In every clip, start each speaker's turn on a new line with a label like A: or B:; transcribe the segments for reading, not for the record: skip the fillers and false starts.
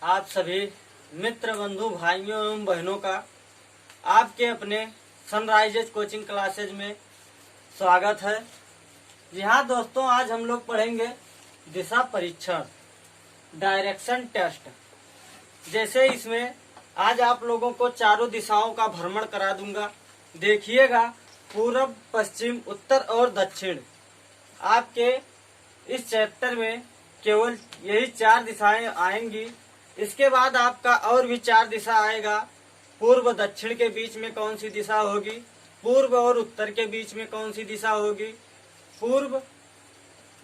A: आप सभी मित्र बंधु भाइयों एवं बहनों का आपके अपने सनराइजेज कोचिंग क्लासेज में स्वागत है। जी हाँ दोस्तों, आज हम लोग पढ़ेंगे दिशा परीक्षण, डायरेक्शन टेस्ट। जैसे इसमें आज आप लोगों को चारों दिशाओं का भ्रमण करा दूंगा। देखिएगा, पूर्व, पश्चिम, उत्तर और दक्षिण। आपके इस चैप्टर में केवल यही चार दिशाएं आएंगी। इसके बाद आपका और भी चार दिशा आएगा। पूर्व दक्षिण के बीच में कौन सी दिशा होगी, पूर्व और उत्तर के बीच में कौन सी दिशा होगी, पूर्व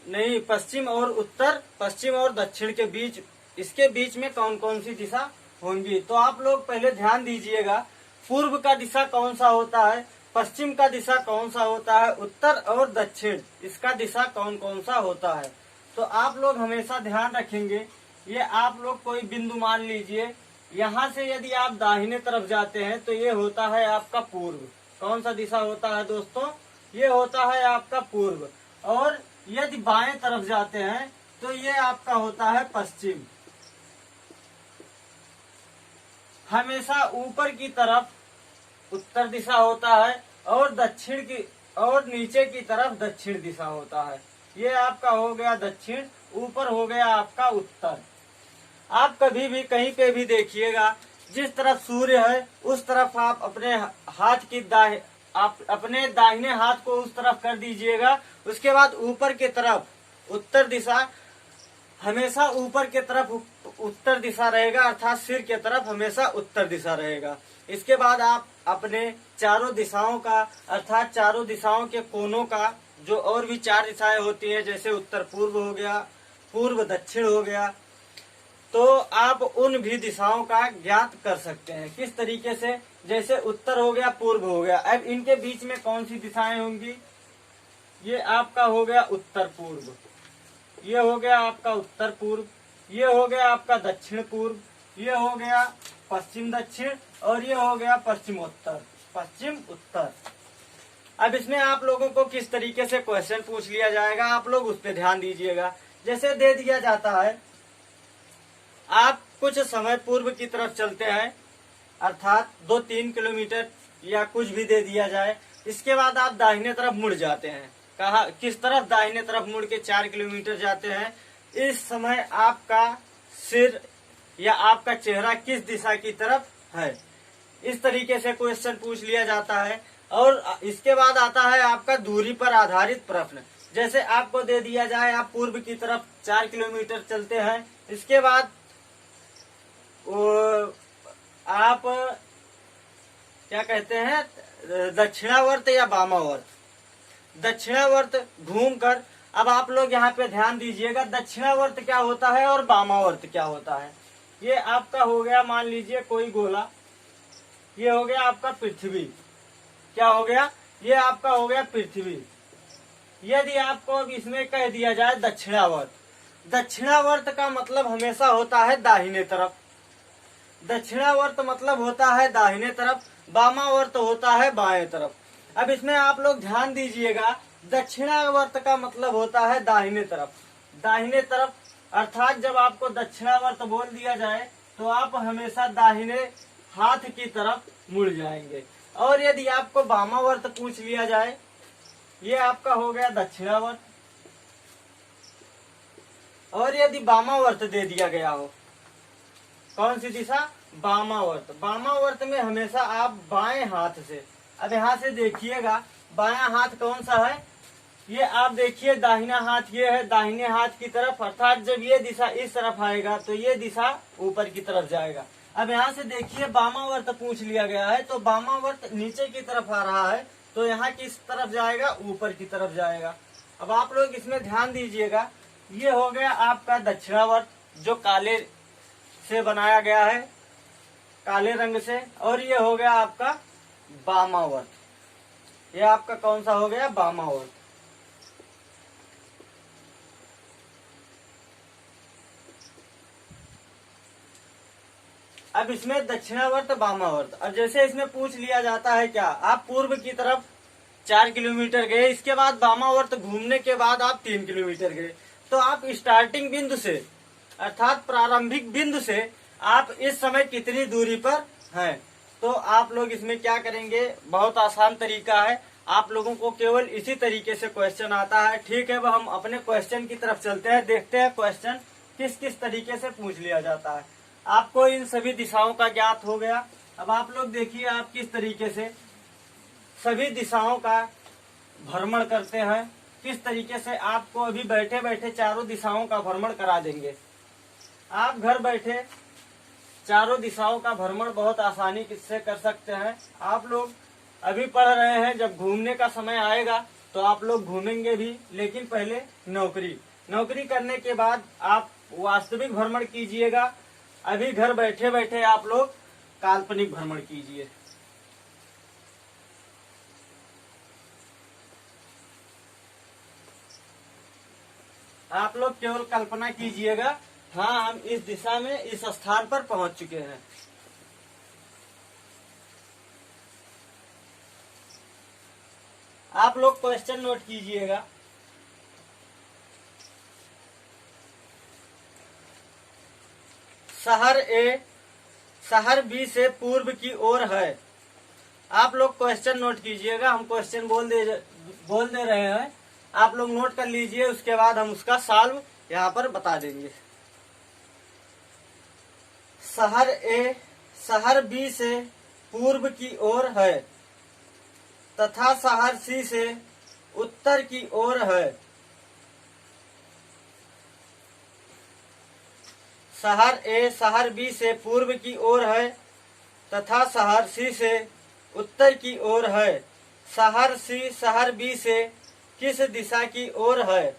A: नहीं पश्चिम और उत्तर, पश्चिम और दक्षिण के बीच, इसके बीच में कौन कौन सी दिशा होंगी। तो आप लोग पहले ध्यान दीजिएगा, पूर्व का दिशा कौन सा होता है, पश्चिम का दिशा कौन सा होता है, उत्तर और दक्षिण इसका दिशा कौन कौन सा होता है। तो आप लोग हमेशा ध्यान रखेंगे। ये आप लोग कोई बिंदु मान लीजिए, यहाँ से यदि आप दाहिने तरफ जाते हैं तो ये होता है आपका पूर्व। कौन सा दिशा होता है दोस्तों, ये होता है आपका पूर्व। और यदि बाएं तरफ जाते हैं तो ये आपका होता है पश्चिम। हमेशा ऊपर की तरफ उत्तर दिशा होता है और दक्षिण की और नीचे की तरफ दक्षिण दिशा होता है। ये आपका हो गया दक्षिण, ऊपर हो गया आपका उत्तर। आप कभी भी कहीं पे भी देखिएगा, जिस तरफ सूर्य है उस तरफ आप अपने हाथ की आप अपने दाहिने हाथ को उस तरफ कर दीजिएगा। उसके बाद ऊपर की तरफ उत्तर दिशा, हमेशा ऊपर की तरफ उत्तर दिशा रहेगा, अर्थात सिर की तरफ हमेशा उत्तर दिशा रहेगा। इसके बाद आप अपने चारों दिशाओं का, अर्थात चारों दिशाओं के कोनों का, जो और भी चार दिशाएं होती हैं, जैसे उत्तर पूर्व हो गया, पूर्व दक्षिण हो गया, तो आप उन भी दिशाओं का ज्ञात कर सकते हैं। किस तरीके से, जैसे उत्तर हो गया, पूर्व हो गया, अब इनके बीच में कौन सी दिशाएं होंगी, ये आपका हो गया उत्तर पूर्व, ये हो गया आपका उत्तर पूर्व, ये हो गया आपका दक्षिण पूर्व, ये हो गया पश्चिम दक्षिण, और ये हो गया पश्चिमोत्तर, पश्चिम उत्तर। अब इसमें आप लोगों को किस तरीके से क्वेश्चन पूछ लिया जाएगा, आप लोग उस पर ध्यान दीजिएगा। जैसे दे दिया जाता है, आप कुछ समय पूर्व की तरफ चलते हैं, अर्थात 2-3 किलोमीटर या कुछ भी दे दिया जाए। इसके बाद आप दाहिने तरफ मुड़ जाते हैं। कहा किस तरफ, दाहिने तरफ मुड़ के 4 किलोमीटर जाते हैं। इस समय आपका सिर या आपका चेहरा किस दिशा की तरफ है, इस तरीके से क्वेश्चन पूछ लिया जाता है। और इसके बाद आता है आपका दूरी पर आधारित प्रश्न। जैसे आपको दे दिया जाए, आप पूर्व की तरफ 4 किलोमीटर चलते हैं, इसके बाद आप क्या कहते हैं, दक्षिणावर्त या वामावर्त, दक्षिणावर्त घूमकर, अब आप लोग यहाँ पे ध्यान दीजिएगा, दक्षिणावर्त क्या होता है और वामावर्त क्या होता है। ये आपका हो गया, मान लीजिए कोई गोला, ये हो गया आपका पृथ्वी, क्या हो गया, ये आपका हो गया पृथ्वी। यदि आपको अब इसमें कह दिया जाए दक्षिणावर्त, दक्षिणावर्त का मतलब हमेशा होता है दाहिने तरफ, दक्षिणावर्त मतलब होता है दाहिने तरफ, वामावर्त होता है बाएं तरफ। अब इसमें आप लोग ध्यान दीजिएगा, दक्षिणावर्त का मतलब होता है दाहिने तरफ, दाहिने तरफ, अर्थात जब आपको दक्षिणावर्त बोल दिया जाए तो आप हमेशा दाहिने हाथ की तरफ मुड़ जाएंगे। और यदि आपको वामावर्त पूछ लिया जाए, ये आपका हो गया दक्षिणावर्त। और यदि वामावर्त दे दिया गया हो, कौन सी दिशा, वामावर्त, वामावर्त में हमेशा आप बाएं हाथ से, अब यहाँ से देखिएगा बायां हाथ कौन सा है, ये आप देखिए दाहिना हाथ ये है, दाहिने हाथ की तरफ, अर्थात जब ये दिशा इस तरफ आएगा तो ये दिशा ऊपर की तरफ जाएगा। अब यहाँ से देखिए वामावर्त पूछ लिया गया है, तो वामावर्त नीचे की तरफ आ रहा है, तो यहाँ किस तरफ जाएगा, ऊपर की तरफ जाएगा। अब आप लोग इसमें ध्यान दीजिएगा, ये हो गया आपका दक्षिणावर्त जो काले से बनाया गया है, काले रंग से, और ये हो गया आपका वामावर्त, ये आपका कौन सा हो गया, वामावर्त। अब इसमें दक्षिणावर्त, वामावर्त। अब जैसे इसमें पूछ लिया जाता है क्या, आप पूर्व की तरफ 4 किलोमीटर गए, इसके बाद वामावर्त घूमने के बाद आप 3 किलोमीटर गए, तो आप स्टार्टिंग बिंदु से, अर्थात प्रारंभिक बिंदु से आप इस समय कितनी दूरी पर हैं। तो आप लोग इसमें क्या करेंगे, बहुत आसान तरीका है, आप लोगों को केवल इसी तरीके से क्वेश्चन आता है। ठीक है, वह हम अपने क्वेश्चन की तरफ चलते हैं, देखते हैं क्वेश्चन किस किस तरीके से पूछ लिया जाता है। आपको इन सभी दिशाओं का ज्ञात हो गया। अब आप लोग देखिए आप किस तरीके से सभी दिशाओं का भ्रमण करते हैं, किस तरीके से आपको अभी बैठे बैठे चारों दिशाओं का भ्रमण करा देंगे। आप घर बैठे चारों दिशाओं का भ्रमण बहुत आसानी से कर सकते हैं। आप लोग अभी पढ़ रहे हैं, जब घूमने का समय आएगा तो आप लोग घूमेंगे भी, लेकिन पहले नौकरी करने के बाद आप वास्तविक भ्रमण कीजिएगा। अभी घर बैठे बैठे आप लोग काल्पनिक भ्रमण कीजिए। आप लोग केवल कल्पना कीजिएगा, हाँ हम इस दिशा में इस स्थान पर पहुंच चुके हैं। आप लोग क्वेश्चन नोट कीजिएगा। शहर बी से पूर्व की ओर है। आप लोग क्वेश्चन नोट कीजिएगा, हम क्वेश्चन बोल दे रहे हैं, आप लोग नोट कर लीजिए, उसके बाद हम उसका सॉल्व यहाँ पर बता देंगे। शहर बी से पूर्व की ओर है तथा शहर सी से उत्तर की ओर है। शहर बी से पूर्व की ओर है तथा शहर सी से उत्तर की ओर है। शहर बी से किस दिशा की ओर है।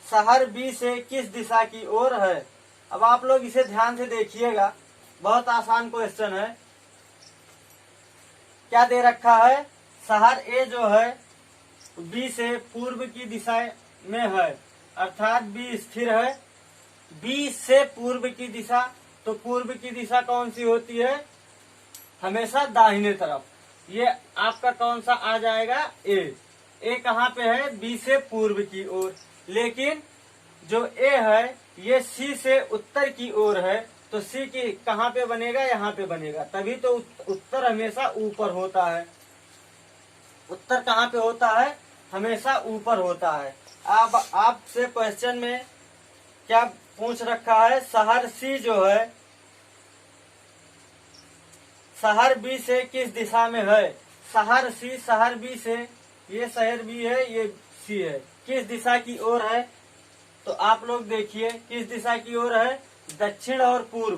A: शहर बी से किस दिशा की ओर है। अब आप लोग इसे ध्यान से देखिएगा, बहुत आसान क्वेश्चन है। क्या दे रखा है, शहर ए जो है बी से पूर्व की दिशा में है, अर्थात बी स्थिर है। बी से पूर्व की दिशा, तो पूर्व की दिशा कौन सी होती है, हमेशा दाहिने तरफ। ये आपका कौन सा आ जाएगा, ए कहाँ पे है, बी से पूर्व की ओर। लेकिन जो ए है ये सी से उत्तर की ओर है, तो सी की कहाँ पे बनेगा, यहाँ पे बनेगा। तभी तो उत्तर हमेशा ऊपर होता है। उत्तर कहाँ पे होता है, हमेशा ऊपर होता है। अब आपसे क्वेश्चन में क्या पूछ रखा है, शहर सी जो है शहर बी से किस दिशा में है। शहर बी से, ये शहर बी है, ये सी है, किस दिशा की ओर है। तो आप लोग देखिए किस दिशा की ओर है, दक्षिण और पूर्व।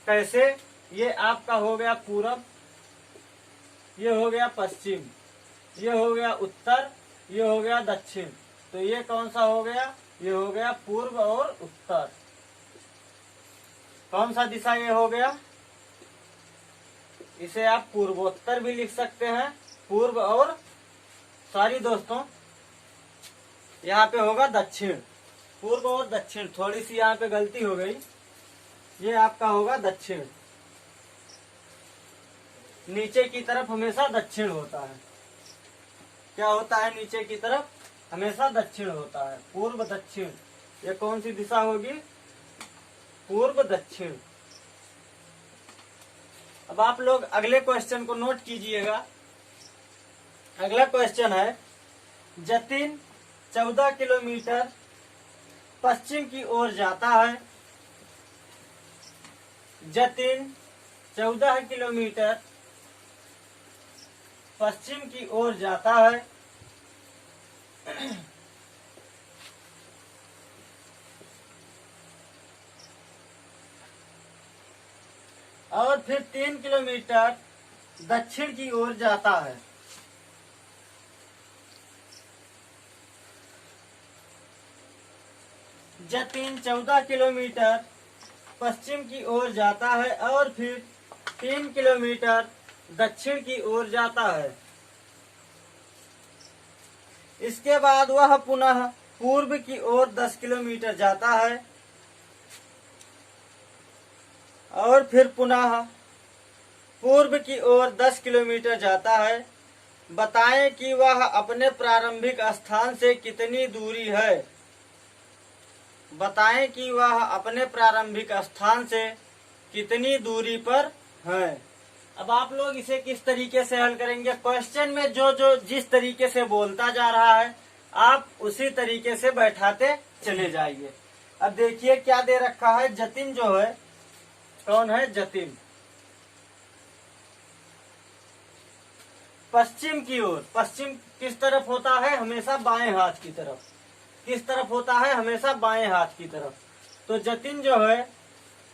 A: कैसे, ये आपका हो गया पूरब, ये हो गया पश्चिम, ये हो गया उत्तर, ये हो गया दक्षिण। तो ये कौन सा हो गया, ये हो गया पूर्व और उत्तर। कौन सा दिशा ये हो गया, इसे आप पूर्वोत्तर भी लिख सकते हैं, पूर्व और सॉरी दोस्तों यहाँ पे होगा दक्षिण, पूर्व और दक्षिण। थोड़ी सी यहाँ पे गलती हो गई, ये आपका होगा दक्षिण। नीचे की तरफ हमेशा दक्षिण होता है। क्या होता है, नीचे की तरफ हमेशा दक्षिण होता है, पूर्व दक्षिण। ये कौन सी दिशा होगी, पूर्व दक्षिण। अब आप लोग अगले क्वेश्चन को नोट कीजिएगा। अगला क्वेश्चन है, जतिन 14 किलोमीटर पश्चिम की ओर जाता है। जतिन 14 किलोमीटर पश्चिम की ओर जाता है। और फिर 3 किलोमीटर दक्षिण की ओर जाता है। जतिन 14 किलोमीटर पश्चिम की ओर जाता है और फिर 3 किलोमीटर दक्षिण की ओर जाता है। इसके बाद वह पुनः पूर्व की ओर 10 किलोमीटर जाता है और फिर पुनः पूर्व की ओर 10 किलोमीटर जाता है। बताएं कि वह अपने प्रारंभिक स्थान से कितनी दूरी है। बताएं कि वह अपने प्रारंभिक स्थान से कितनी दूरी पर है। अब आप लोग इसे किस तरीके से हल करेंगे, क्वेश्चन में जो जो जिस तरीके से बोलता जा रहा है आप उसी तरीके से बैठाते चले जाइए। अब देखिए क्या दे रखा है, जतिन जो है, कौन है, जतिन पश्चिम की ओर, पश्चिम किस तरफ होता है, हमेशा बाएं हाथ की तरफ, किस तरफ होता है, हमेशा बाएं हाथ की तरफ। तो जतिन जो है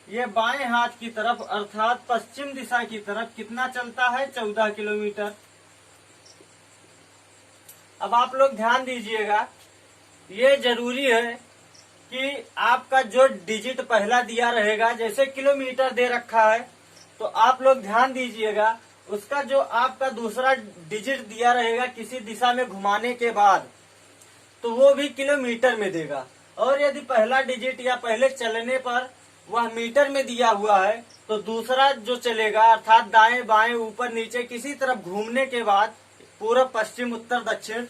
A: ये बाएं हाथ की तरफ अर्थात पश्चिम दिशा की तरफ कितना चलता है, 14 किलोमीटर। अब आप लोग ध्यान दीजिएगा, ये जरूरी है कि आपका जो डिजिट पहला दिया रहेगा, जैसे किलोमीटर दे रखा है तो आप लोग ध्यान दीजिएगा उसका जो आपका दूसरा डिजिट दिया रहेगा किसी दिशा में घुमाने के बाद तो वो भी किलोमीटर में देगा। और यदि पहला डिजिट या पहले चलने पर वह मीटर में दिया हुआ है तो दूसरा जो चलेगा अर्थात दाएं बाएं ऊपर नीचे किसी तरफ घूमने के बाद पूर्व पश्चिम उत्तर दक्षिण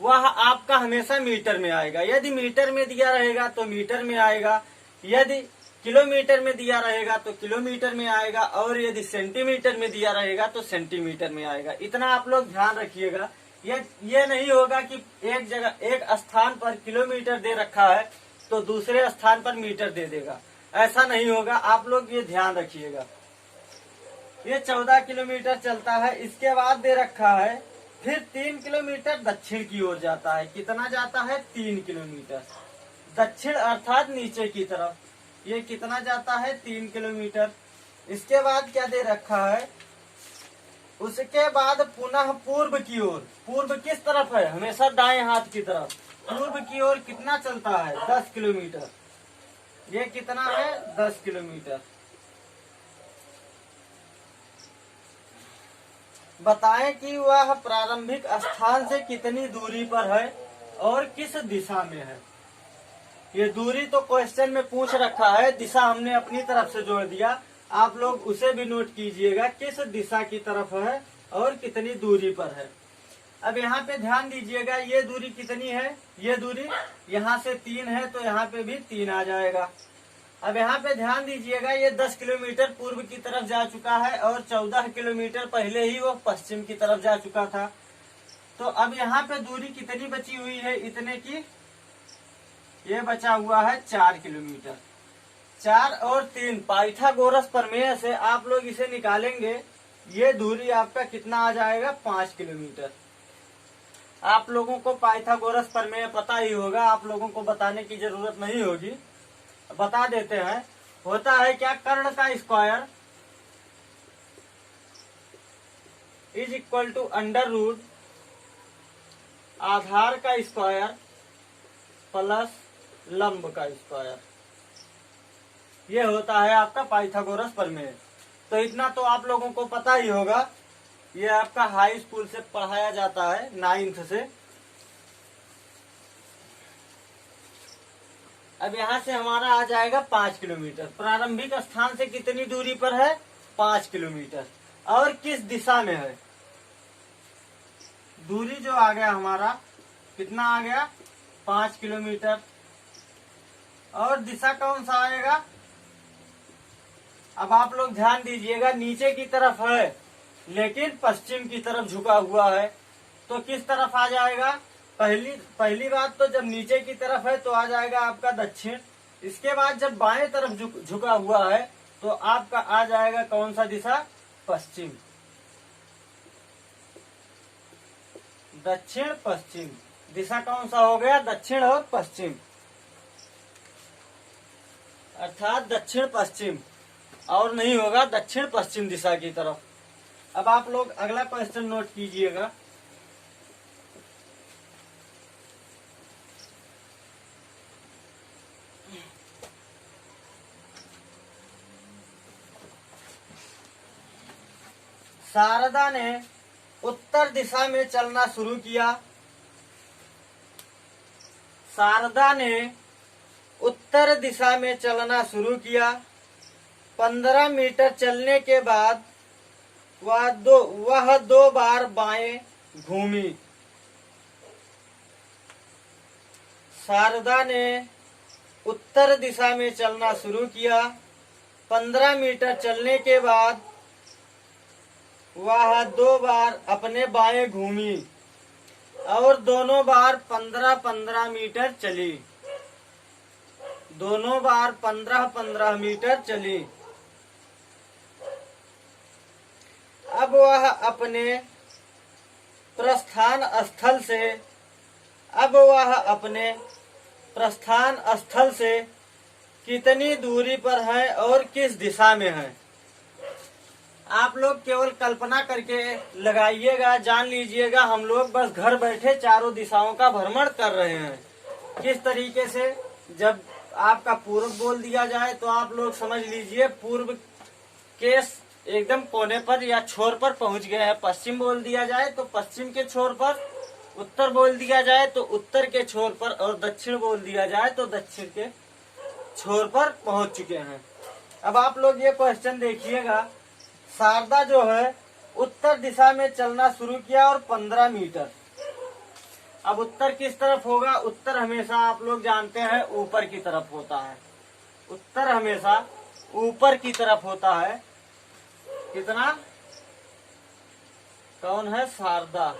A: वह आपका हमेशा मीटर में आएगा। यदि मीटर में दिया रहेगा तो मीटर में आएगा, यदि किलोमीटर में दिया रहेगा तो किलोमीटर में आएगा, और यदि सेंटीमीटर में दिया रहेगा तो सेंटीमीटर में आएगा। इतना आप लोग ध्यान रखिएगा। ये नहीं होगा कि एक जगह एक स्थान पर किलोमीटर दे रखा है तो दूसरे स्थान पर मीटर दे देगा, ऐसा नहीं होगा। आप लोग ये ध्यान रखिएगा। ये 14 किलोमीटर चलता है, इसके बाद दे रखा है फिर 3 किलोमीटर दक्षिण की ओर जाता है। कितना जाता है, 3 किलोमीटर दक्षिण अर्थात नीचे की तरफ। ये कितना जाता है, 3 किलोमीटर। इसके बाद क्या दे रखा है, उसके बाद पुनः पूर्व की ओर, पूर्व किस तरफ है, हमेशा दाएं हाथ की तरफ, पूर्व की ओर कितना चलता है, 10 किलोमीटर। ये कितना है, 10 किलोमीटर। बताएं कि वह प्रारंभिक स्थान से कितनी दूरी पर है और किस दिशा में है। ये दूरी तो क्वेश्चन में पूछ रखा है, दिशा हमने अपनी तरफ से जोड़ दिया, आप लोग उसे भी नोट कीजिएगा किस दिशा की तरफ है और कितनी दूरी पर है। अब यहाँ पे ध्यान दीजिएगा, ये दूरी कितनी है, ये दूरी यहाँ से 3 है तो यहाँ पे भी 3 आ जाएगा। अब यहाँ पे ध्यान दीजिएगा, ये 10 किलोमीटर पूर्व की तरफ जा चुका है और 14 किलोमीटर पहले ही वो पश्चिम की तरफ जा चुका था। तो अब यहाँ पे दूरी कितनी बची हुई है, इतने की, ये बचा हुआ है 4 किलोमीटर। 4 और 3 पाइथागोरस प्रमेय से आप लोग इसे निकालेंगे, ये दूरी आपका कितना आ जाएगा, 5 किलोमीटर। आप लोगों को पाइथागोरस प्रमेय पता ही होगा, आप लोगों को बताने की जरूरत नहीं होगी, बता देते हैं। होता है क्या, कर्ण का square is equal to under root आधार का स्क्वायर प्लस लंब का स्क्वायर। ये होता है आपका पाइथागोरस प्रमेय। तो इतना तो आप लोगों को पता ही होगा, ये आपका हाई स्कूल से पढ़ाया जाता है, 9th से। अब यहाँ से हमारा आ जाएगा 5 किलोमीटर। प्रारंभिक स्थान से कितनी दूरी पर है, 5 किलोमीटर, और किस दिशा में है। दूरी जो आ गया हमारा कितना आ गया, 5 किलोमीटर, और दिशा कौन सा आएगा। अब आप लोग ध्यान दीजिएगा, नीचे की तरफ है लेकिन पश्चिम की तरफ झुका हुआ है, तो किस तरफ आ जाएगा। पहली बात तो जब नीचे की तरफ है तो आ जाएगा आपका दक्षिण। इसके बाद जब बाएं तरफ झुका हुआ है तो आपका आ जाएगा कौन सा दिशा, पश्चिम, दक्षिण पश्चिम। दिशा कौन सा हो गया, दक्षिण और पश्चिम, अर्थात दक्षिण पश्चिम, और नहीं होगा दक्षिण पश्चिम दिशा की तरफ। अब आप लोग अगला क्वेश्चन नोट कीजिएगा। शारदा ने उत्तर दिशा में चलना शुरू किया। शारदा ने उत्तर दिशा में चलना शुरू किया। 15 मीटर चलने के बाद वह दो बार बाएं घूमी। शारदा ने उत्तर दिशा में चलना शुरू किया। 15 मीटर चलने के बाद वह 2 बार अपने बाएं घूमी और दोनों बार 15-15 मीटर चली। दोनों बार 15-15 मीटर चली। अब वह अपने प्रस्थान स्थल से कितनी दूरी पर है और किस दिशा में है। आप लोग केवल कल्पना करके लगाइएगा, जान लीजिएगा हम लोग बस घर बैठे चारों दिशाओं का भ्रमण कर रहे हैं। किस तरीके से, जब आपका पूर्व बोल दिया जाए तो आप लोग समझ लीजिए पूर्व के एकदम कोने पर या छोर पर पहुंच गए हैं। पश्चिम बोल दिया जाए तो पश्चिम के छोर पर, उत्तर बोल दिया जाए तो उत्तर के छोर पर, और दक्षिण बोल दिया जाए तो दक्षिण के छोर पर पहुंच चुके हैं। अब आप लोग ये क्वेश्चन देखिएगा, शारदा जो है उत्तर दिशा में चलना शुरू किया और 15 मीटर। अब उत्तर किस तरफ होगा? उत्तर हमेशा आप लोग जानते हैं ऊपर की तरफ होता है। उत्तर हमेशा ऊपर की तरफ होता है। कितना? कौन है? शारदा।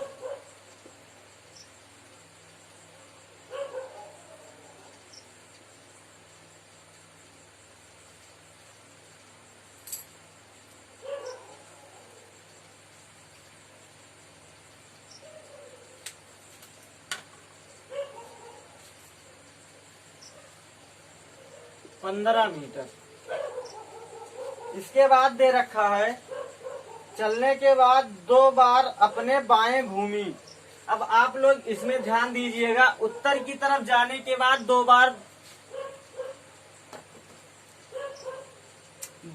A: पंद्रह मीटर। इसके बाद दे रखा है चलने के बाद 2 बार अपने बाएं घूमी। अब आप लोग इसमें ध्यान दीजिएगा, उत्तर की तरफ जाने के बाद 2 बार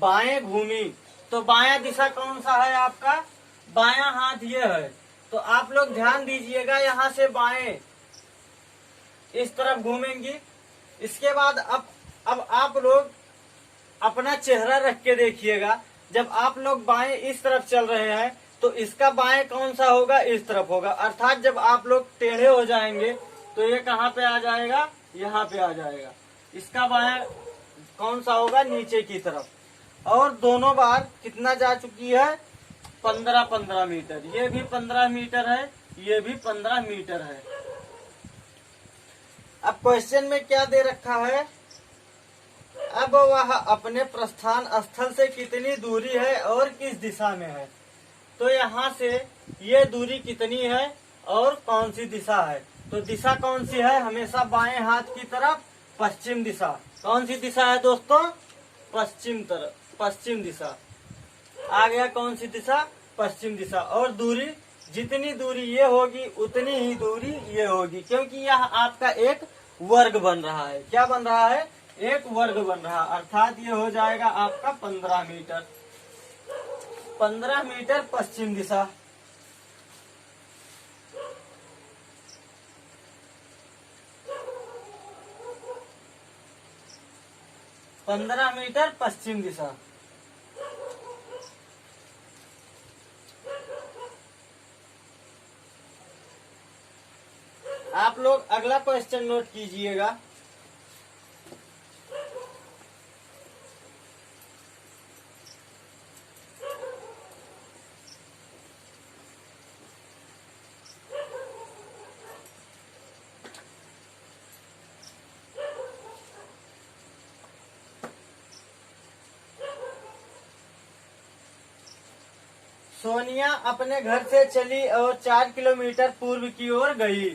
A: बाएं घूमी, तो बायां दिशा कौन सा है आपका? बायां हाथ ये है। तो आप लोग ध्यान दीजिएगा, यहाँ से बाएं इस तरफ घूमेंगी। इसके बाद अब आप लोग अपना चेहरा रख के देखिएगा, जब आप लोग बाएं इस तरफ चल रहे हैं तो इसका बाएं कौन सा होगा? इस तरफ होगा। अर्थात जब आप लोग टेढ़े हो जाएंगे तो ये कहाँ पे आ जाएगा? यहाँ पे आ जाएगा। इसका बाएं कौन सा होगा? नीचे की तरफ। और दोनों बार कितना जा चुकी है? 15-15 मीटर। ये भी 15 मीटर है, ये भी 15 मीटर है। अब क्वेश्चन में क्या दे रखा है? अब वह अपने प्रस्थान स्थल से कितनी दूरी है और किस दिशा में है। तो यहाँ से ये दूरी कितनी है और कौन सी दिशा है? तो दिशा कौन सी है? हमेशा बाएं हाथ की तरफ पश्चिम दिशा। कौन सी दिशा है दोस्तों? पश्चिम दिशा। आ गया कौन सी दिशा? पश्चिम दिशा। और दूरी, जितनी दूरी ये होगी उतनी ही दूरी ये होगी, क्योंकि यह आपका एक वर्ग बन रहा है। क्या बन रहा है? एक वर्ग बन रहा। अर्थात ये हो जाएगा आपका 15 मीटर। 15 मीटर पश्चिम दिशा। पंद्रह मीटर पश्चिम दिशा। आप लोग अगला क्वेश्चन नोट कीजिएगा। सोनिया अपने घर से चली और 4 किलोमीटर पूर्व की ओर गई।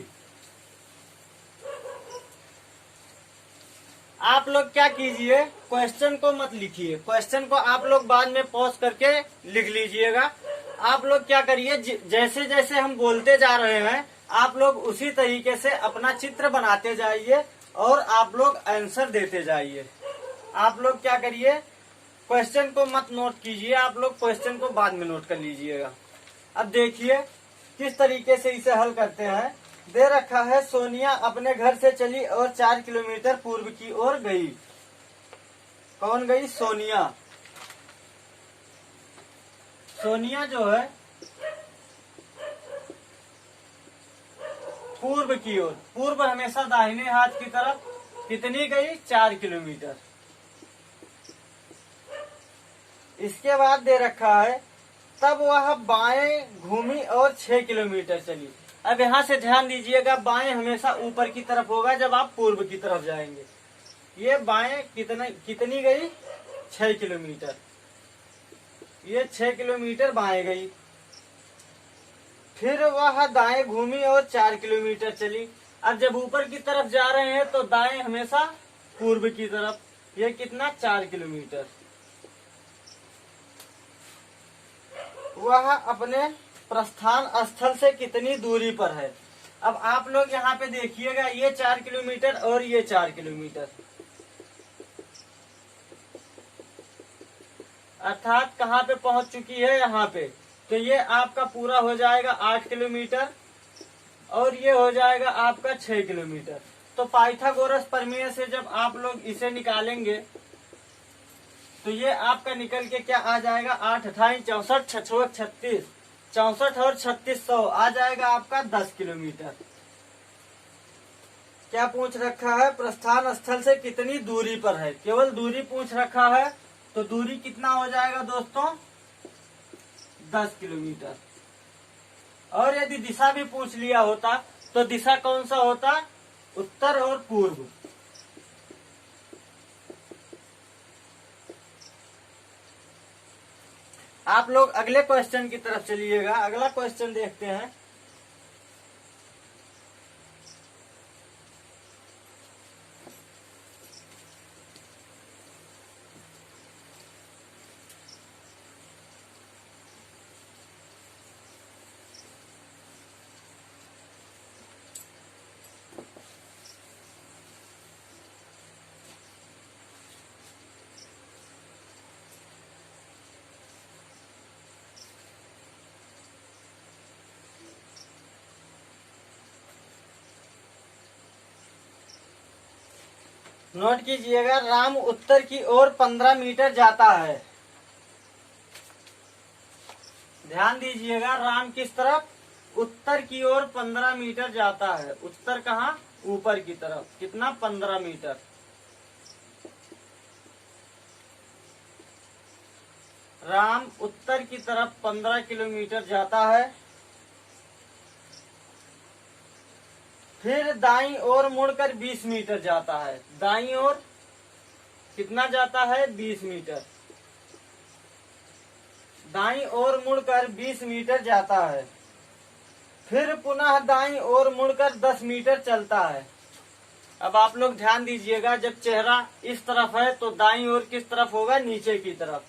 A: आप लोग क्या कीजिए, क्वेश्चन को मत लिखिए, क्वेश्चन को आप लोग बाद में पॉज करके लिख लीजिएगा। आप लोग क्या करिए, जैसे जैसे हम बोलते जा रहे हैं आप लोग उसी तरीके से अपना चित्र बनाते जाइए और आप लोग आंसर देते जाइए। आप लोग क्या करिए, क्वेश्चन को मत नोट कीजिए, आप लोग क्वेश्चन को बाद में नोट कर लीजिएगा। अब देखिए किस तरीके से इसे हल करते हैं। दे रखा है सोनिया अपने घर से चली और 4 किलोमीटर पूर्व की ओर गई। कौन गई? सोनिया। सोनिया जो है पूर्व की ओर, पूर्व हमेशा दाहिने हाथ की तरफ, कितनी गई? 4 किलोमीटर। इसके बाद दे रखा है तब वह बाएं घूमी और 6 किलोमीटर चली। अब यहाँ से ध्यान दीजिएगा, बाएं हमेशा ऊपर की तरफ होगा जब आप पूर्व की तरफ जाएंगे। ये बाएं कितनी गई? 6 किलोमीटर। ये 6 किलोमीटर बाएं गई। फिर वह दाएं घूमी और 4 किलोमीटर चली। अब जब ऊपर की तरफ जा रहे हैं तो दाएं हमेशा पूर्व की तरफ। ये कितना? 4 किलोमीटर। वह अपने प्रस्थान स्थल से कितनी दूरी पर है? अब आप लोग यहाँ पे देखिएगा, ये 4 किलोमीटर और ये 4 किलोमीटर, अर्थात कहाँ पे पहुंच चुकी है? यहाँ पे। तो ये आपका पूरा हो जाएगा 8 किलोमीटर और ये हो जाएगा आपका 6 किलोमीटर। तो पाइथागोरस प्रमेय से जब आप लोग इसे निकालेंगे तो ये आपका निकल के क्या आ जाएगा? 8 28 64 66 36, 64 और 3600 आ जाएगा आपका 10 किलोमीटर। क्या पूछ रखा है? प्रस्थान स्थल से कितनी दूरी पर है। केवल दूरी पूछ रखा है, तो दूरी कितना हो जाएगा दोस्तों? 10 किलोमीटर। और यदि दिशा भी पूछ लिया होता तो दिशा कौन सा होता? उत्तर और पूर्व। आप लोग अगले क्वेश्चन की तरफ चलिएगा। अगला क्वेश्चन देखते हैं। नोट कीजिएगा, राम उत्तर की ओर 15 मीटर जाता है। ध्यान दीजिएगा, राम किस तरफ? उत्तर की ओर 15 मीटर जाता है। उत्तर कहाँ? ऊपर की तरफ। कितना? 15 मीटर। राम उत्तर की तरफ 15 किलोमीटर जाता है। फिर दाईं ओर मुड़कर 20 मीटर जाता है। दाईं ओर कितना जाता है? 20 मीटर। दाईं ओर मुड़कर 20 मीटर जाता है। फिर पुनः दाईं ओर मुड़कर 10 मीटर चलता है। अब आप लोग ध्यान दीजिएगा, जब चेहरा इस तरफ है तो दाईं ओर किस तरफ होगा? नीचे की तरफ।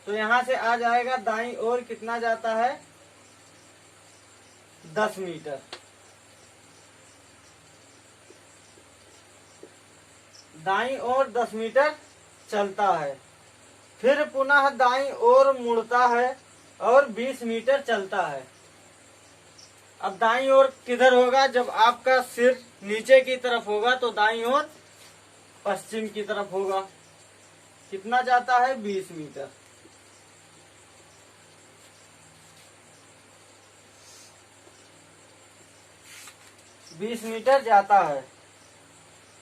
A: तो यहां से आ जाएगा दाईं ओर कितना जाता है? 10 मीटर। दाईं ओर 10 मीटर चलता है। फिर पुनः दाईं ओर मुड़ता है और 20 मीटर चलता है। अब दाईं ओर किधर होगा? जब आपका सिर नीचे की तरफ होगा तो दाईं ओर पश्चिम की तरफ होगा। कितना जाता है? 20 मीटर। बीस मीटर जाता है।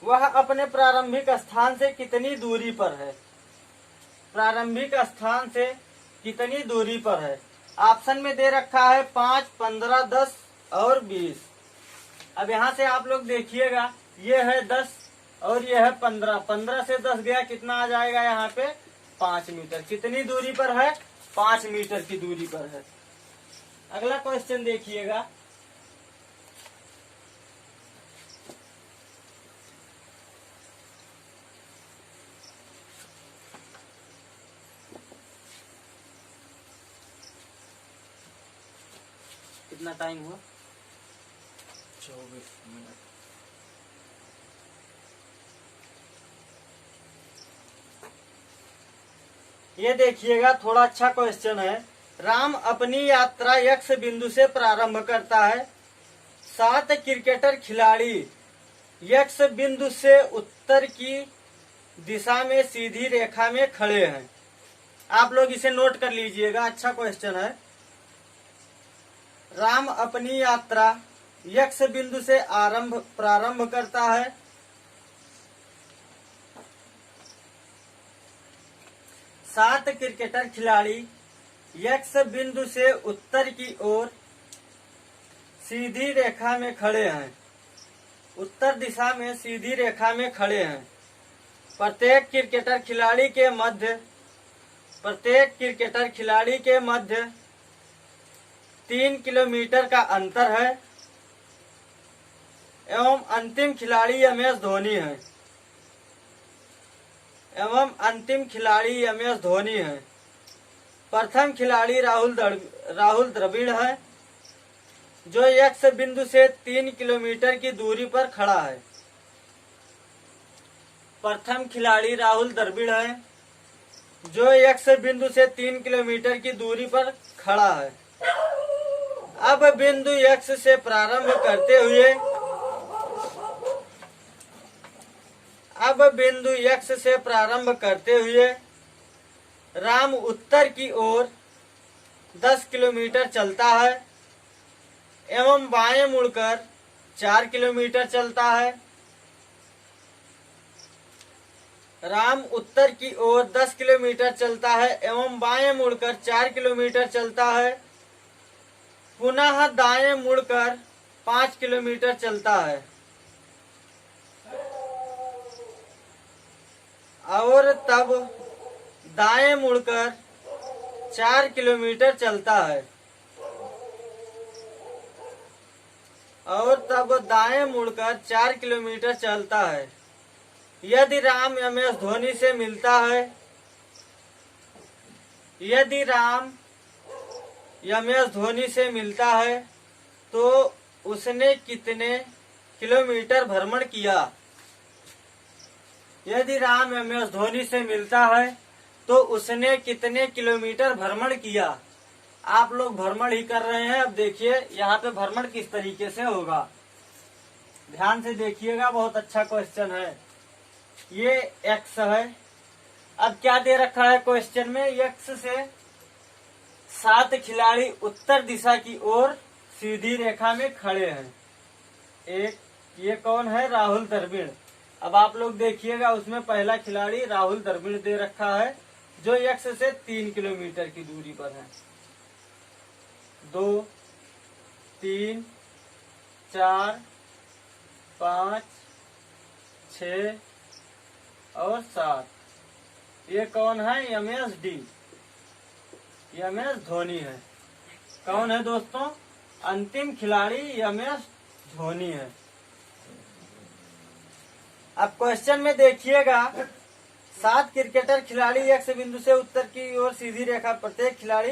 A: वह अपने प्रारंभिक स्थान से कितनी दूरी पर है? प्रारंभिक स्थान से कितनी दूरी पर है? ऑप्शन में दे रखा है 5, 15, 10 और 20। अब यहाँ से आप लोग देखिएगा, ये है 10 और ये है 15। 15 से 10 गया, कितना आ जाएगा यहाँ पे? 5 मीटर। कितनी दूरी पर है? 5 मीटर की दूरी पर है। अगला क्वेश्चन देखिएगा। कितना टाइम हुआ? 24 मिनट। ये देखिएगा, थोड़ा अच्छा क्वेश्चन है। राम अपनी यात्रा यक्ष बिंदु से प्रारंभ करता है। 7 क्रिकेटर खिलाड़ी यक्ष बिंदु से उत्तर की दिशा में सीधी रेखा में खड़े हैं। आप लोग इसे नोट कर लीजिएगा, अच्छा क्वेश्चन है। राम अपनी यात्रा यक्ष बिंदु से प्रारंभ करता है। 7 क्रिकेटर खिलाड़ी एक्स बिंदु से उत्तर की ओर सीधी रेखा में खड़े हैं। उत्तर दिशा में सीधी रेखा में खड़े हैं। प्रत्येक क्रिकेटर खिलाड़ी के मध्य 3 किलोमीटर का अंतर है एवं अंतिम खिलाड़ी एम एस धोनी है। प्रथम खिलाड़ी राहुल द्रविड़ है, जो एक्स बिंदु से 3 किलोमीटर की दूरी पर खड़ा है। प्रथम खिलाड़ी राहुल द्रविड़ है, जो एक्स बिंदु से 3 किलोमीटर की दूरी पर खड़ा है। अब बिंदु एक्स से प्रारंभ करते हुए राम उत्तर की ओर 10 किलोमीटर चलता है एवं बाएं मुड़कर 4 किलोमीटर चलता है। राम उत्तर की ओर 10 किलोमीटर चलता है एवं बाएं मुड़कर 4 किलोमीटर चलता है। पुनः दाएं मुड़कर 5 किलोमीटर चलता है और तब दाएं मुड़कर 4 किलोमीटर चलता है यदि राम एम एस धोनी से मिलता है तो उसने कितने किलोमीटर भ्रमण किया? यदि राम एम एस धोनी से मिलता है तो उसने कितने किलोमीटर भ्रमण किया? आप लोग भ्रमण ही कर रहे हैं। अब देखिए यहाँ पे भ्रमण किस तरीके से होगा, ध्यान से देखिएगा, बहुत अच्छा क्वेश्चन है। ये एक्स है। अब क्या दे रखा है क्वेश्चन में? एक्स से 7 खिलाड़ी उत्तर दिशा की ओर सीधी रेखा में खड़े हैं। ये कौन है? राहुल द्रविड़। अब आप लोग देखिएगा, उसमें पहला खिलाड़ी राहुल द्रविड़ दे रखा है, जो एक्स से 3 किलोमीटर की दूरी पर है। 2, 3, 4, 5, 6 और 7। ये कौन है? एम एस धोनी है। कौन है दोस्तों? अंतिम खिलाड़ी एम एस धोनी है। अब क्वेश्चन में देखिएगा, 7 क्रिकेटर खिलाड़ी एक्स बिंदु से उत्तर की ओर सीधी रेखा, प्रत्येक खिलाड़ी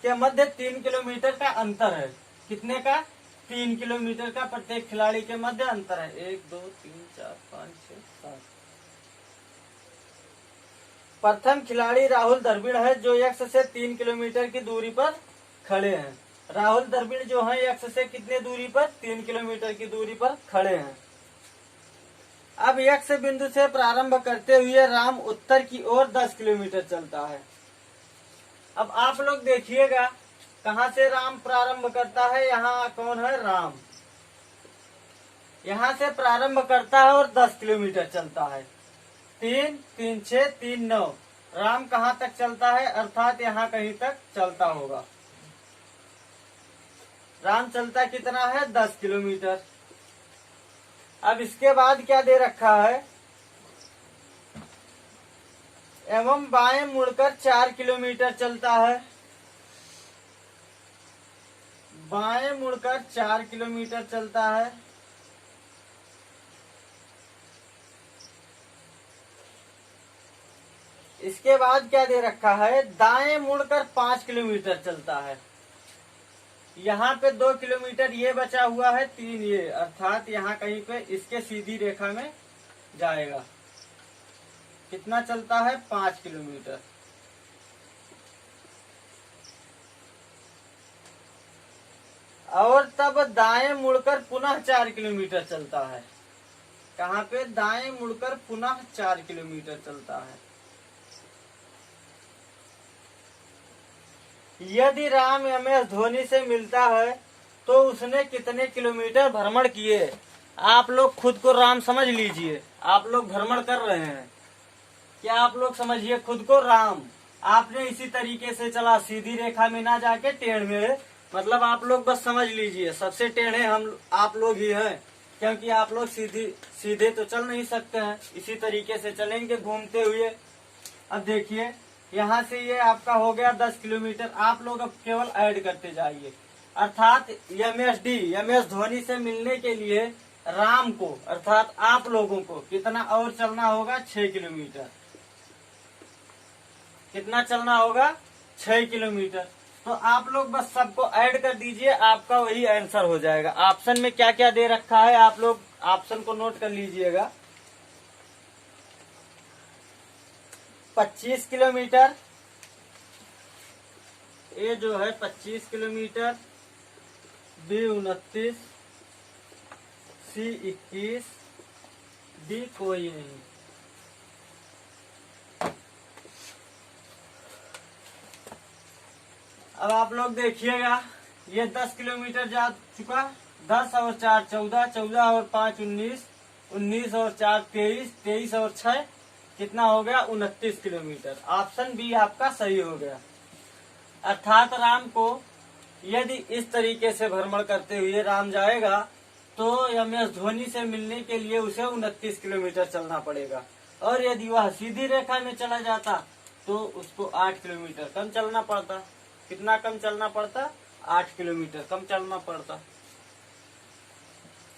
A: के मध्य 3 किलोमीटर का अंतर है। कितने का? 3 किलोमीटर का प्रत्येक खिलाड़ी के मध्य अंतर है। 1, 2, 3, 4, 5, 6, 7। प्रथम खिलाड़ी राहुल द्रविड़ है, जो एक्स से 3 किलोमीटर की दूरी पर खड़े हैं। राहुल द्रविड़ जो है एक्स से कितने दूरी पर? 3 किलोमीटर की दूरी पर खड़े हैं। अब एक्स बिंदु से प्रारंभ करते हुए राम उत्तर की ओर 10 किलोमीटर चलता है। अब आप लोग देखिएगा, कहाँ से राम प्रारंभ करता है? यहाँ कौन है? राम। यहाँ से प्रारंभ करता है और 10 किलोमीटर चलता है। 3, 3, 6, 3, 9। राम कहाँ तक चलता है? अर्थात यहाँ कहीं तक चलता होगा। राम चलता कितना है? 10 किलोमीटर। अब इसके बाद क्या दे रखा है? एवं बाएं मुड़कर 4 किलोमीटर चलता है। बाएं मुड़कर 4 किलोमीटर चलता है। इसके बाद क्या दे रखा है? दाएं मुड़कर 5 किलोमीटर चलता है। यहाँ पे 2 किलोमीटर ये बचा हुआ है, 3 ये, अर्थात यहाँ कहीं पे इसके सीधी रेखा में जाएगा। कितना चलता है? 5 किलोमीटर। और तब दाएं मुड़कर पुनः 4 किलोमीटर चलता है। कहाँ पे? दाएं मुड़कर पुनः 4 किलोमीटर चलता है। यदि राम एम एस धोनी से मिलता है तो उसने कितने किलोमीटर भ्रमण किए? आप लोग खुद को राम समझ लीजिए। आप लोग भ्रमण कर रहे हैं, क्या आप लोग समझिए खुद को राम। आपने इसी तरीके से चला, सीधी रेखा में ना जाके टेढ़ में, मतलब आप लोग बस समझ लीजिए सबसे टेढ़े हम आप लोग ही हैं, क्योंकि आप लोग सीधे तो चल नहीं सकते हैं, इसी तरीके से चलेंगे घूमते हुए। अब देखिए यहाँ से ये आपका हो गया 10 किलोमीटर। आप लोग अब केवल ऐड करते जाइए, अर्थात एम एस धोनी से मिलने के लिए राम को अर्थात आप लोगों को कितना और चलना होगा, 6 किलोमीटर। कितना चलना होगा, 6 किलोमीटर। तो आप लोग बस सबको ऐड कर दीजिए, आपका वही आंसर हो जाएगा। ऑप्शन में क्या क्या दे रखा है आप लोग ऑप्शन को नोट कर लीजिएगा। 25 किलोमीटर, ए जो है 25 किलोमीटर, बी 29, सी 21, डी कोई नहीं। अब आप लोग देखिएगा, ये 10 किलोमीटर जा चुका, 10 और 4 14, 14 और 5 19, 19 और 4 23, 23 और 6 कितना हो गया, 29 किलोमीटर। ऑप्शन बी आपका सही हो गया। अर्थात राम को यदि इस तरीके से भ्रमण करते हुए राम जाएगा तो एम.एस. धोनी से मिलने के लिए उसे 29 किलोमीटर चलना पड़ेगा, और यदि वह सीधी रेखा में चला जाता तो उसको 8 किलोमीटर कम चलना पड़ता। कितना कम चलना पड़ता, 8 किलोमीटर कम चलना पड़ता।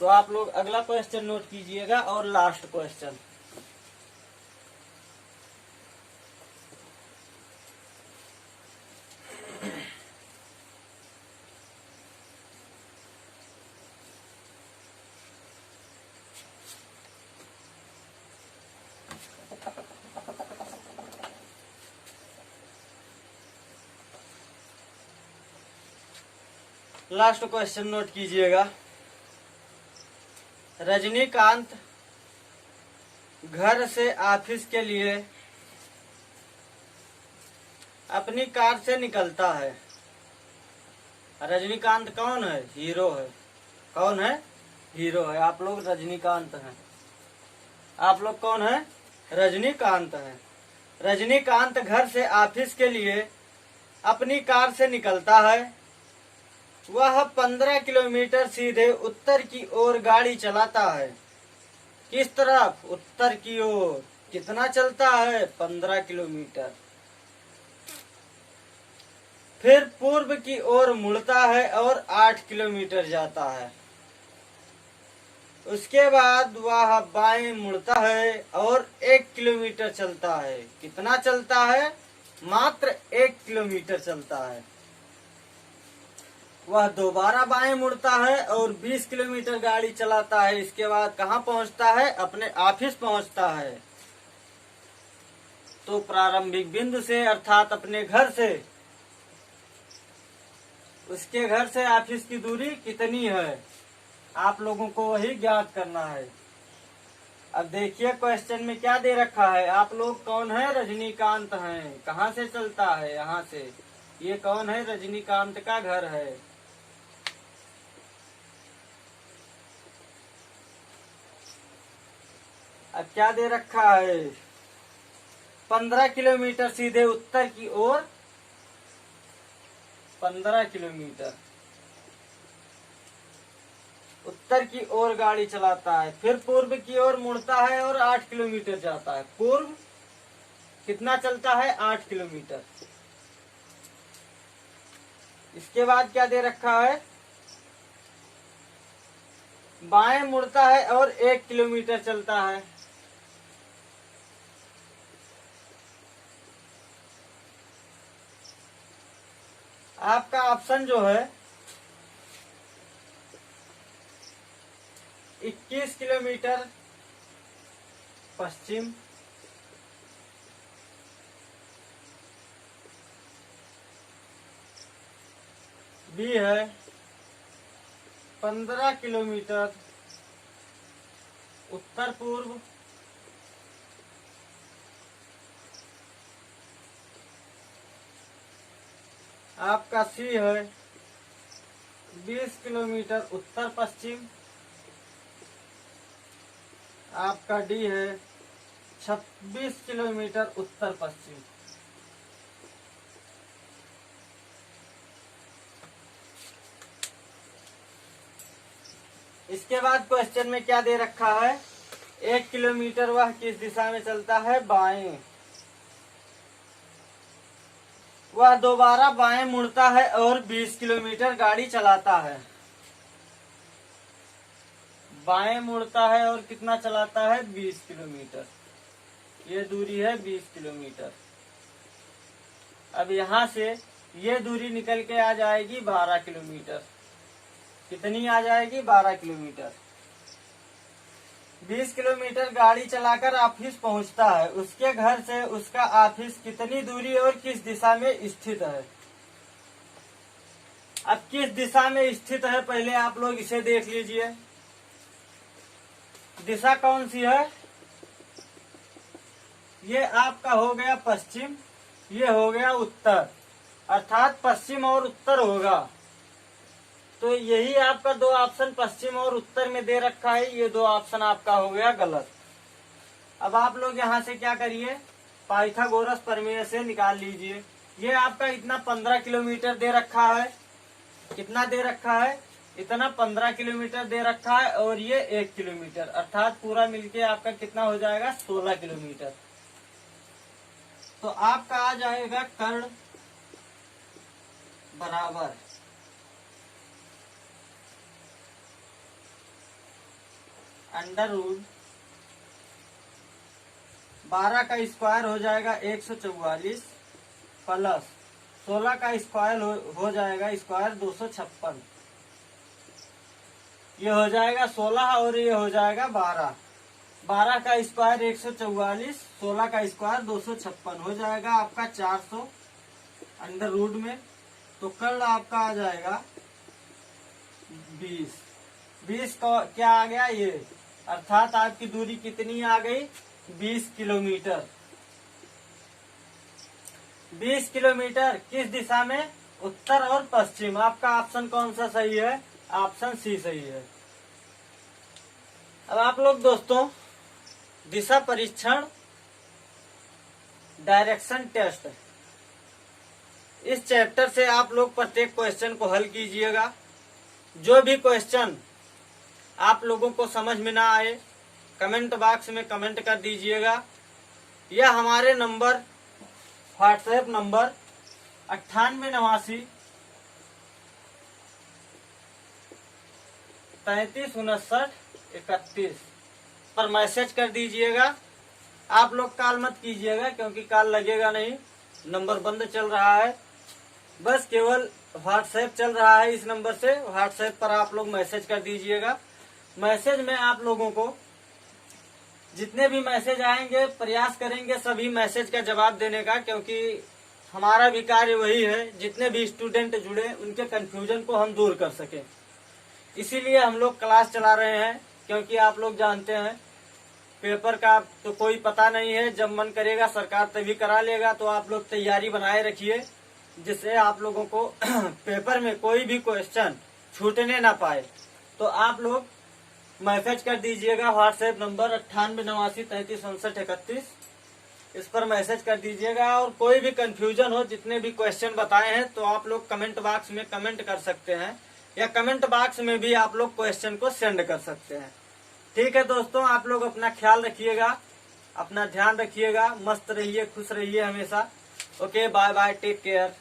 A: तो आप लोग अगला क्वेश्चन नोट कीजिएगा और last question. Last question note कीजिएगा। रजनीकांत घर से ऑफिस के लिए अपनी कार से निकलता है। रजनीकांत कौन है, हीरो है। कौन है, हीरो है। आप लोग रजनीकांत हैं। आप लोग कौन है, रजनीकांत हैं। रजनीकांत घर से ऑफिस के लिए अपनी कार से निकलता है। वह 15 किलोमीटर सीधे उत्तर की ओर गाड़ी चलाता है। किस तरफ, उत्तर की ओर। कितना चलता है, 15 किलोमीटर। फिर पूर्व की ओर मुड़ता है और 8 किलोमीटर जाता है। उसके बाद वह बाएं मुड़ता है और 1 किलोमीटर चलता है। कितना चलता है, मात्र 1 किलोमीटर चलता है। वह दोबारा बाएं मुड़ता है और 20 किलोमीटर गाड़ी चलाता है। इसके बाद कहाँ पहुंचता है, अपने ऑफिस पहुंचता है। तो प्रारंभिक बिंदु से अर्थात अपने घर से, उसके घर से ऑफिस की दूरी कितनी है, आप लोगों को वही ज्ञात करना है। अब देखिए क्वेश्चन में क्या दे रखा है। आप लोग कौन है, रजनीकांत हैं। कहाँ से चलता है, यहाँ से। ये कौन है, रजनीकांत का घर है। अब क्या दे रखा है, 15 किलोमीटर सीधे उत्तर की ओर, 15 किलोमीटर उत्तर की ओर गाड़ी चलाता है। फिर पूर्व की ओर मुड़ता है और 8 किलोमीटर जाता है। पूर्व कितना चलता है, 8 किलोमीटर। इसके बाद क्या दे रखा है, बाएं मुड़ता है और 1 किलोमीटर चलता है। आपका ऑप्शन जो है 21 किलोमीटर पश्चिम, बी है 15 किलोमीटर उत्तर पूर्व, आपका सी है 20 किलोमीटर उत्तर पश्चिम, आपका डी है 26 किलोमीटर उत्तर पश्चिम। इसके बाद क्वेश्चन में क्या दे रखा है, 1 किलोमीटर वह किस दिशा में चलता है, बाएं। वह दोबारा बाएं मुड़ता है और 20 किलोमीटर गाड़ी चलाता है। बाएं मुड़ता है और कितना चलाता है, 20 किलोमीटर। ये दूरी है 20 किलोमीटर। अब यहाँ से ये दूरी निकल के आ जाएगी 12 किलोमीटर। कितनी आ जाएगी, 12 किलोमीटर। 20 किलोमीटर गाड़ी चलाकर ऑफिस पहुंचता है। उसके घर से उसका ऑफिस कितनी दूरी और किस दिशा में स्थित है। अब किस दिशा में स्थित है, पहले आप लोग इसे देख लीजिए। दिशा कौन सी है, ये आपका हो गया पश्चिम, ये हो गया उत्तर, अर्थात पश्चिम और उत्तर होगा। तो यही आपका दो ऑप्शन पश्चिम और उत्तर में दे रखा है, ये दो ऑप्शन आपका हो गया गलत। अब आप लोग यहाँ से क्या करिए, पाइथागोरस प्रमेय से निकाल लीजिए। ये आपका इतना 15 किलोमीटर दे रखा है। कितना दे रखा है, इतना 15 किलोमीटर दे रखा है और ये 1 किलोमीटर, अर्थात पूरा मिलके आपका कितना हो जाएगा, 16 किलोमीटर। तो आपका आ जाएगा कर्ण बराबर √ 12 का स्क्वायर हो जाएगा 144 प्लस 16 का स्क्वायर हो जाएगा स्क्वायर 256। ये हो जाएगा 16 और ये हो जाएगा 12। 12 का स्क्वायर 144, 16 का स्क्वायर 256 हो जाएगा आपका 400 √ में। तो कर्ण आपका आ जाएगा 20। 20 का क्या आ गया, ये, अर्थात आपकी दूरी कितनी आ गई, 20 किलोमीटर। 20 किलोमीटर किस दिशा में, उत्तर और पश्चिम। आपका ऑप्शन कौन सा सही है, ऑप्शन सी सही है। अब आप लोग दोस्तों दिशा परीक्षण डायरेक्शन टेस्ट, इस चैप्टर से आप लोग प्रत्येक क्वेश्चन को हल कीजिएगा। जो भी क्वेश्चन आप लोगों को समझ में ना आए, कमेंट बॉक्स में कमेंट कर दीजिएगा। यह हमारे नंबर, व्हाट्सएप नंबर 9889 3359 31 पर मैसेज कर दीजिएगा। आप लोग कॉल मत कीजिएगा क्योंकि कॉल लगेगा नहीं, नंबर बंद चल रहा है। बस केवल व्हाट्सएप चल रहा है, इस नंबर से व्हाट्सएप पर आप लोग मैसेज कर दीजिएगा। मैसेज में आप लोगों को जितने भी मैसेज आएंगे प्रयास करेंगे सभी मैसेज का जवाब देने का, क्योंकि हमारा भी कार्य वही है, जितने भी स्टूडेंट जुड़े उनके कंफ्यूजन को हम दूर कर सकें। इसीलिए हम लोग क्लास चला रहे हैं, क्योंकि आप लोग जानते हैं पेपर का तो कोई पता नहीं है, जब मन करेगा सरकार तभी करा लेगा। तो आप लोग तैयारी बनाए रखिए जिससे आप लोगों को पेपर में कोई भी क्वेश्चन छूटने ना पाए। तो आप लोग मैसेज कर दीजिएगा, व्हाट्सएप नंबर 9889 3359 31, इस पर मैसेज कर दीजिएगा। और कोई भी कंफ्यूजन हो, जितने भी क्वेश्चन बताए हैं, तो आप लोग कमेंट बॉक्स में कमेंट कर सकते हैं, या कमेंट बॉक्स में भी आप लोग क्वेश्चन को सेंड कर सकते हैं। ठीक है दोस्तों, आप लोग अपना ख्याल रखिएगा, अपना ध्यान रखिएगा, मस्त रहिए, खुश रहिए हमेशा। Okay, bye bye, take care.